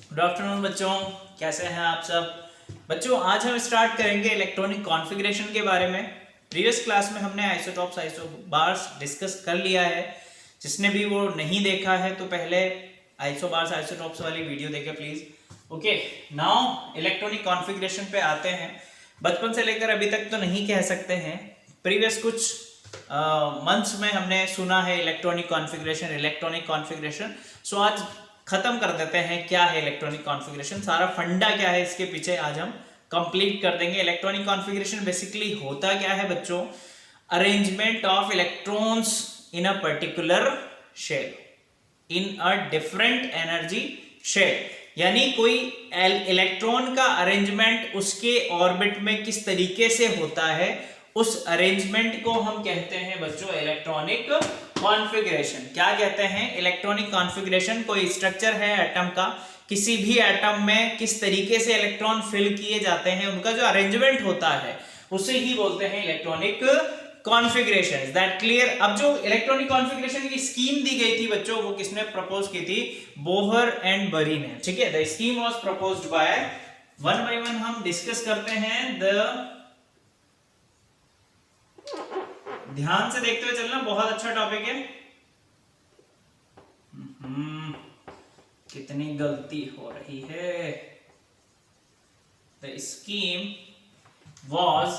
Good afternoon बच्चों, कैसे हैं आप सब। बच्चों आज हम स्टार्ट करेंगे इलेक्ट्रॉनिक कॉन्फ़िगरेशन के बारे में। प्रीवियस क्लास में हमने आइसोटॉप्स आइसोबार्स डिस्कस कर लिया है। जिसने भी वो नहीं देखा है तो पहले आइसोबार्स आइसोटॉप्स वाली वीडियो देखे please. Okay, now electronic configuration पे आते हैं। बचपन से लेकर अभी तक तो नहीं कह सकते हैं, प्रीवियस कुछ मंथ्स में हमने सुना है इलेक्ट्रॉनिक कॉन्फ़िगरेशन। सो आज खत्म कर देते हैं क्या है इलेक्ट्रॉनिक कॉन्फ़िगरेशन, सारा फंडा क्या है इसके पीछे आज हम कंप्लीट कर देंगे। इलेक्ट्रॉनिक कॉन्फ़िगरेशन बेसिकली होता क्या है बच्चों, arrangement of electrons in a particular shell in a different energy shell, यानी कोई इलेक्ट्रॉन का अरेंजमेंट उसके ऑर्बिट में किस तरीके से होता है, उस अरेंजमेंट को हम कहते हैं बच्चों इलेक्ट्रॉनिक कॉन्फ़िगरेशन। क्या कहते हैं? इलेक्ट्रॉनिक कॉन्फ़िगरेशन कोई स्ट्रक्चर है एटम का, किसी भी एटम में किस तरीके से इलेक्ट्रॉन फिल किए जाते हैं, उनका जो अरेंजमेंट होता है उसे ही बोलते हैं electronic configuration. Is that clear? अब जो इलेक्ट्रॉनिक कॉन्फ़िगरेशन की स्कीम दी गई थी बच्चों, वो किसने प्रपोज की थी? बोहर एंड बरी ने। ठीक है, the scheme was proposed by, one by one हम डिस्कस करते हैं। ध्यान से देखते हुए चलना, बहुत अच्छा टॉपिक है। कितनी गलती हो रही है। The scheme was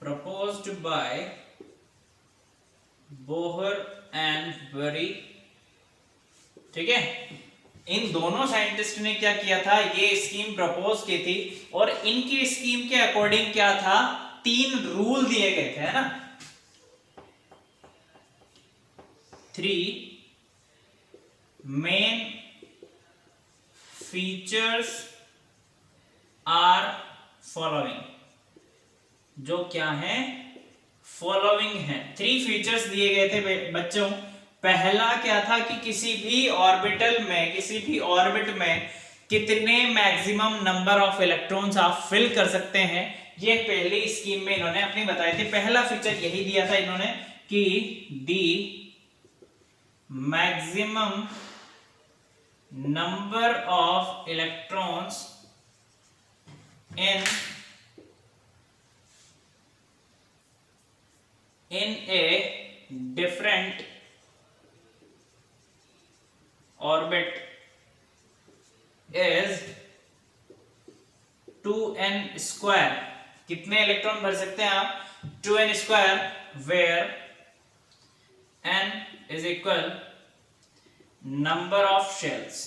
proposed by Bohr and बरी। ठीक है, इन दोनों साइंटिस्ट ने क्या किया था, ये स्कीम प्रपोज की थी और इनकी स्कीम के अकॉर्डिंग क्या था, 3 रूल दिए गए थे, है ना। 3 मेन फीचर्स आर फॉलोइंग, जो क्या है, फॉलोइंग है। 3 फीचर्स दिए गए थे बच्चों। पहला क्या था कि किसी भी ऑर्बिटल में, किसी भी ऑर्बिट में कितने मैक्सिमम नंबर ऑफ इलेक्ट्रॉन्स आप फिल कर सकते हैं, ये पहली स्कीम में इन्होंने अपनी बताई थी। पहला फीचर यही दिया था इन्होंने कि the maximum number of electrons in a different orbit is 2n square। कितने इलेक्ट्रॉन भर सकते हैं आप? 2n square, where n is equal number of shells।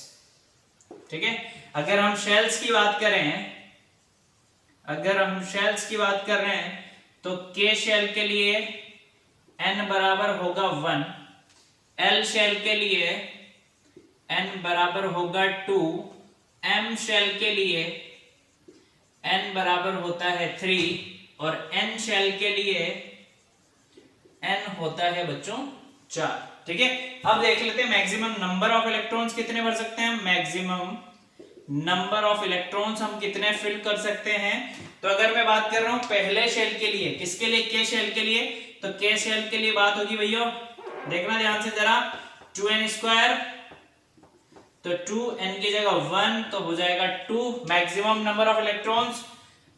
ठीक है, अगर हम शेल्स की बात करें, अगर हम शेल्स की बात कर रहे हैं तो k शेल के लिए n बराबर होगा 1, l शेल के लिए n बराबर होगा 2, m शेल के लिए n बराबर होता है 3 और n शेल के लिए n होता है बच्चों 4। ठीक है, अब देख लेते हैं मैक्सिमम नंबर ऑफ इलेक्ट्रॉन्स कितने भर सकते हैं। मैक्सिमम नंबर ऑफ इलेक्ट्रॉन्स हम कितने फिल कर सकते हैं। तो अगर मैं बात कर रहा हूं पहले शेल के लिए, किसके लिए? के शेल के लिए। तो के शेल के लिए बात होगी भैया, देखना ध्यान से जरा, 2n स्क्वायर, तो 2n की जगह 1 तो हो जाएगा 2 मैक्सिमम नंबर ऑफ इलेक्ट्रॉन्स।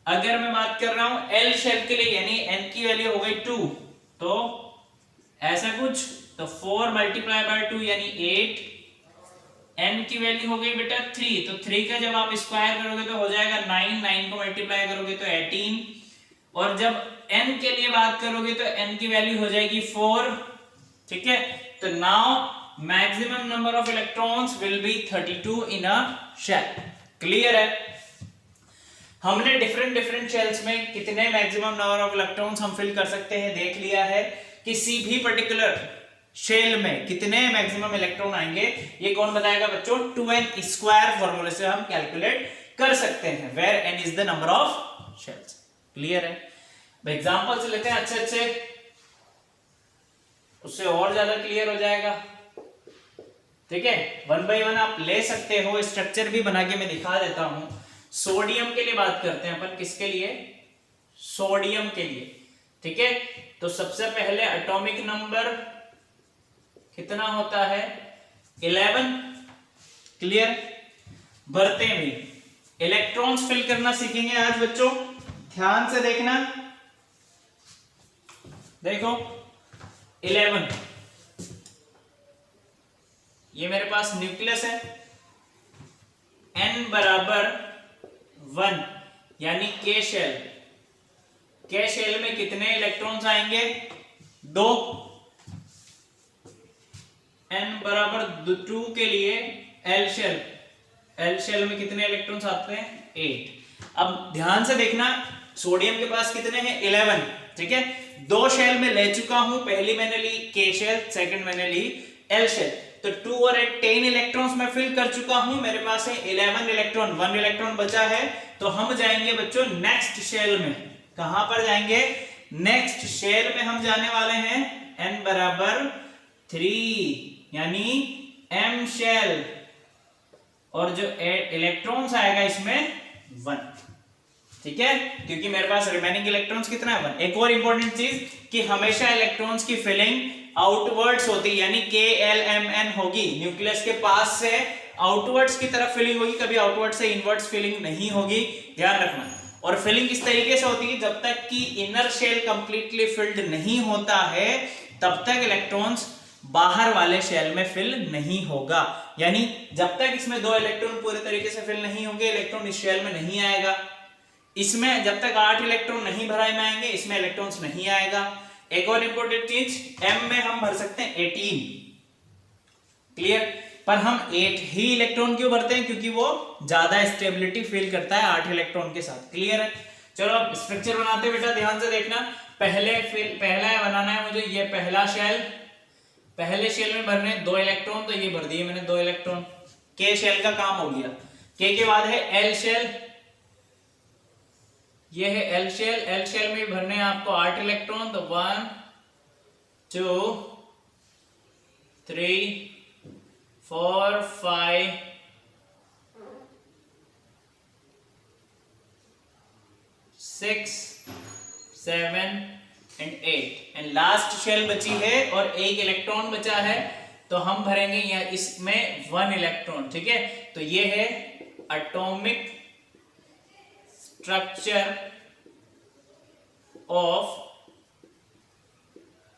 अगर मैं बात कर रहा हूं l शेल के लिए, यानी n की वैल्यू हो गई 2, तो ऐसा कुछ, तो 4 मल्टीप्लाई बाय 2 यानी 8, n की वैल्यू हो गई बेटा 3, तो 3 का जब आप स्क्वायर करोगे तो हो जाएगा 9, 9 को मल्टीप्लाई करोगे तो 18, और जब n के लिए बात करोगे तो n की वैल्यू हो जाएगी 4। ठीक है, तो now maximum number of electrons will be 32 in a shell. Clear है? हमने डिफरेंट शेल्स में कितने मैक्सिमम नंबर ऑफ इलेक्ट्रॉन्स हम फिल कर सकते हैं देख लिया है। किसी भी पर्टिकुलर शेल में कितने मैक्सिमम इलेक्ट्रॉन आएंगे, ये कौन बताएगा बच्चों? 2n स्क्वायर फॉर्मूले से हम कैलकुलेट कर सकते हैं, where n is the number of shells. Clear है? एग्जांपल से लेते हैं अच्छे, उससे और ज्यादा क्लियर हो जाएगा। ठीक है, 1 बाय 1 आप ले सकते हो, स्ट्रक्चर भी बना के मैं दिखा देता हूं। सोडियम के लिए बात करते हैं अपन, किसके लिए? सोडियम के लिए। ठीक है, तो सबसे पहले एटॉमिक नंबर कितना होता है? 11। क्लियर। भरते भी इलेक्ट्रॉन्स फिल करना सीखेंगे आज बच्चों, ध्यान से देखना। देखो 11, ये मेरे पास न्यूक्लियस है, n बराबर 1 यानी के शेल। के शेल में कितने इलेक्ट्रॉन्स आएंगे? 2। n बराबर 2 के लिए एल शेल, एल शेल में कितने इलेक्ट्रॉन्स आते हैं? 8। अब ध्यान से देखना, सोडियम के पास कितने हैं? 11, ठीक है। 2 शेल में ले चुका हूं, पहली मैंने ली के शेल, सेकंड मैंने ली एल शेल, तो 2 और 8 10 इलेक्ट्रॉन्स मैं फिल कर चुका हूं। मेरे पास है 11 इलेक्ट्रॉन, 1 इलेक्ट्रॉन बचा है। तो हम जाएंगे बच्चों नेक्स्ट शेल में। कहां पर जाएंगे? नेक्स्ट शेल में हम जाने वाले हैं n बराबर 3 यानी m शेल, और जो इलेक्ट्रॉन्स आएगा इसमें 1, ठीक है, क्योंकि मेरे पास रिमेनिंग इलेक्ट्रॉन्स कितना है? 1। एक और इंपॉर्टेंट चीज कि हमेशा इलेक्ट्रॉन्स की फिलिंग आउटवर्ड्स होती है, यानी KLMN होगी। न्यूक्लियस के पास से आउटवर्ड्स की तरफ फिलिंग होगी, कभी आउटवर्ड से इनवर्ड्स फिलिंग नहीं होगी, ध्यान रखना। और फिलिंग किस तरीके से होती है? जब तक कि इनर शेल कंप्लीटली फिल्ड नहीं होता है तब तक इलेक्ट्रॉन्स बाहर वाले शेल में फिल नहीं होगा। यानी जब तक इसमें 2 इलेक्ट्रॉन पूरे तरीके से फिल नहीं होंगे, इलेक्ट्रॉन इस शेल में नहीं आएगा। इसमें जब तक 8 इलेक्ट्रॉन नहीं भराए में आएंगे, इसमें इलेक्ट्रॉन्स नहीं आएगा। एक और इंपॉर्टेंट चीज, m में हम भर सकते हैं 18, क्लियर। पर हम 8 ही इलेक्ट्रॉन क्यों भरते हैं? क्योंकि वो ज्यादा स्टेबिलिटी फील करता है 8 इलेक्ट्रॉन के साथ, क्लियर है। चलो अब स्ट्रक्चर बनाते हैं बेटा, ध्यान से देखना। पहला बनाना है मुझे ये पहला शेल। पहले शेल में भरने 2 इलेक्ट्रॉन, तो ये भर दिए मैंने 2 इलेक्ट्रॉन। के शेल का काम हो गया। के बाद है एल शेल, ये है एल शेल। एल शेल में भरने हैं आपको 8 इलेक्ट्रॉन, तो 1 2 3 4 5 6 7 एंड 8 एंड लास्ट शेल बची है और 1 इलेक्ट्रॉन बचा है, तो हम भरेंगे यहाँ इसमें 1 इलेक्ट्रॉन, ठीक है। तो ये है atomic structure of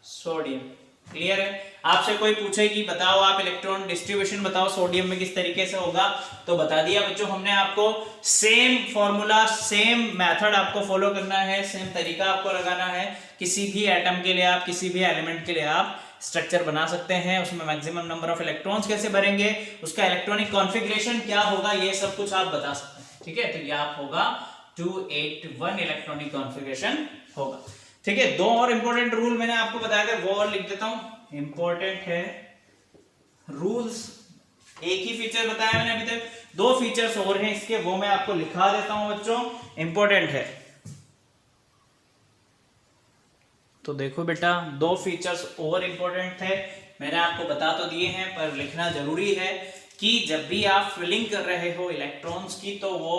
sodium, clear है। आपसे कोई पूछे कि बताओ आप इलेक्ट्रॉन डिस्ट्रीब्यूशन बताओ सोडियम में किस तरीके से होगा, तो बता दिया बच्चों हमने आपको। सेम फॉर्मूला, सेम मेथड आपको फॉलो करना है, सेम तरीका आपको लगाना है। किसी भी एटम के लिए आप, किसी भी एलिमेंट के लिए आप स्ट्रक्चर बना सकते हैं। उसमें मैक्सिमम नंबर ऑफ इलेक्ट्रॉन्स कैसे भरेंगे, उसका इलेक्ट्रॉनिक कॉन्फ़िगरेशन क्या होगा, ये सब कुछ आप बता सकते हैं, ठीक है। तो ये आप होगा 281 इलेक्ट्रॉनिक कॉन्फ़िगरेशन होगा, ठीक है। 2 और इंपॉर्टेंट रूल मैंने आपको बताया था, वो और लिख देता हूं, इंपॉर्टेंट है रूल्स। एक ही फीचर बताया मैंने अभी तक, 2 फीचर्स और हैं इसके, वो मैं आपको लिखा देता हूं बच्चों, इंपॉर्टेंट है। तो देखो बेटा 2 फीचर्स और इंपॉर्टेंट है, मैंने आपको बता तो दिए हैं, पर लिखना जरूरी है कि जब भी आप फिलिंग कर रहे हो इलेक्ट्रॉन्स की, तो वो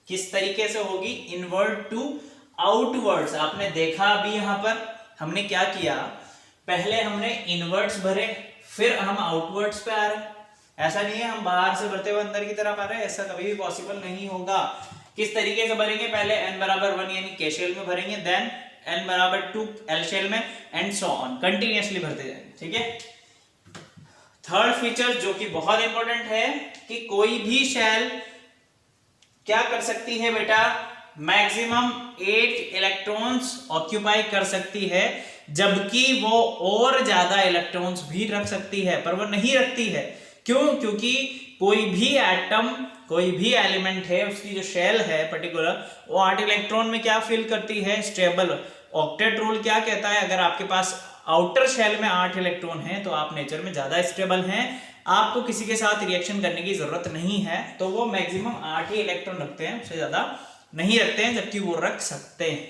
किस तरीके से होगी? Inward to outwards. आपने देखा अभी यहां पर हमने क्या किया, पहले हमने इनवर्ड्स भरे, फिर हम आउटवर्ड्स पे आ रहे। ऐसा नहीं है हम बाहर से भरते हुए अंदर की तरफ आ रहे हैं, ऐसा कभी भी पॉसिबल नहीं होगा। किस तरीके से भरेंगे? पहले n बराबर 1 यानी के शेल में भरेंगे, देन n बराबर 2 एल शेल में, एंड सो ऑन, कंटिन्यूअसली भरते जाएंगे, ठीक है। थर्ड फीचर जो कि बहुत इंपॉर्टेंट है कि कोई भी शेल क्या कर सकती है बेटा, मैक्सिमम 8 इलेक्ट्रॉन्स ऑक्यूपाई कर सकती है, जबकि वो और ज्यादा इलेक्ट्रॉन्स भी रख सकती है, पर वो नहीं रखती है। क्यों? क्योंकि कोई भी एटम, कोई भी एलिमेंट है, उसकी जो शेल है पर्टिकुलर, वो 8 इलेक्ट्रॉन में क्या फिल करती है? स्टेबल। ऑक्टेट रूल क्या कहता है? अगर आपके पास आउटर शेल में 8 इलेक्ट्रॉन है तो आप नेचर में ज्यादा स्टेबल हैं, आपको किसी के साथ रिएक्शन करने की जरूरत नहीं है, तो वो मैक्सिमम 8 ही इलेक्ट्रॉन रखते हैं, उससे ज्यादा नहीं रखते हैं, जबकि वो रख सकते हैं।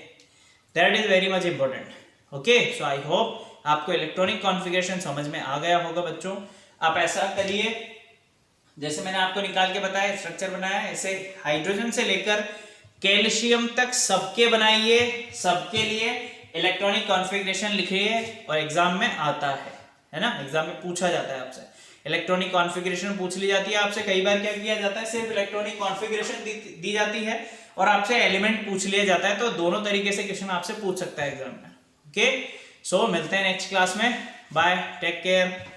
That is very much important. Okay, so I hope आपको इलेक्ट्रॉनिक कॉन्फ़िगरेशन समझ में आ गया होगा बच्चों। आप ऐसा करिए, जैसे मैंने आपको निकाल के बताया, स्ट्रक्चर बनाया, ऐसे हाइड्रोजन से लेकर कैल्शियम तक सबके बनाइए, सबके लिए इलेक्ट्रॉनिक कॉन्फ़िगरेशन लिखिए और एग्जाम में आता है है ना, एग्जाम में पूछा जाता है आपसे। इलेक्ट्रॉनिक कॉन्फ़िगरेशन पूछ ली जाती है आपसे, कई बार क्या किया जाता है, सिर्फ इलेक्ट्रॉनिक कॉन्फ़िगरेशन दी जाती है और आपसे एलिमेंट पूछ लिया जाता है, तो दोनों तरीके से क्वेश्चन आपसे पूछ सकता है एग्जाम में। ओके, सो मिलते हैं नेक्स्ट क्लास में, बाय, टेक केयर।